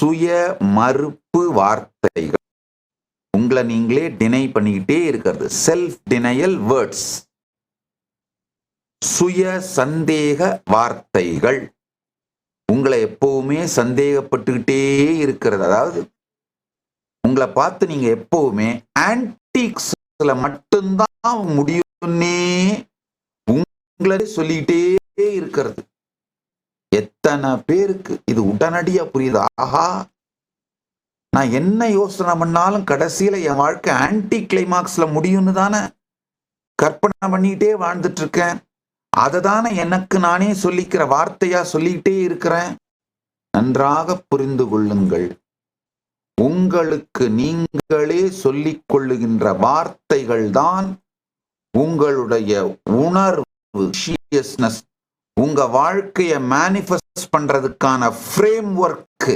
சுய மறுப்பு வார்த்தைகள். உங்களை நீங்களே டினை பண்ணிக்கிட்டே இருக்கிறது. Self denial words. சுய சந்தேக வார்த்தைகள். உங்களை எப்பவுமே சந்தேகப்பட்டுக்கிட்டே இருக்கிறது. அதாவது உங்களை பார்த்து நீங்க எப்பவுமே ஆன்டிக்ஸ்ல மட்டும்தான் முடியும்னே உங்களை சொல்லிக்கிட்டே இருக்கிறது. எத்தனை பேருக்கு இது உடனடியா புரியுது? ஆஹா, நான் என்ன யோசனை பண்ணாலும் கடைசியில என் வாழ்க்கை ஆன்டி கிளைமாக்ஸ்ல முடியும்னு தானே கற்பனை பண்ணிக்கிட்டே வாழ்ந்துட்டு இருக்கேன். அதை தானே எனக்கு நானே சொல்லிக்கிற வார்த்தையா சொல்லிக்கிட்டே இருக்கிறேன். நன்றாக புரிந்து கொள்ளுங்கள். உங்களுக்கு நீங்களே சொல்லிக் கொள்ளுகின்ற வார்த்தைகள் தான் உங்களுடைய உணர்வு, உங்க வாழ்க்கையை மேனிஃபெஸ்ட் பண்றதுக்கான ஃப்ரேம் ஒர்க்.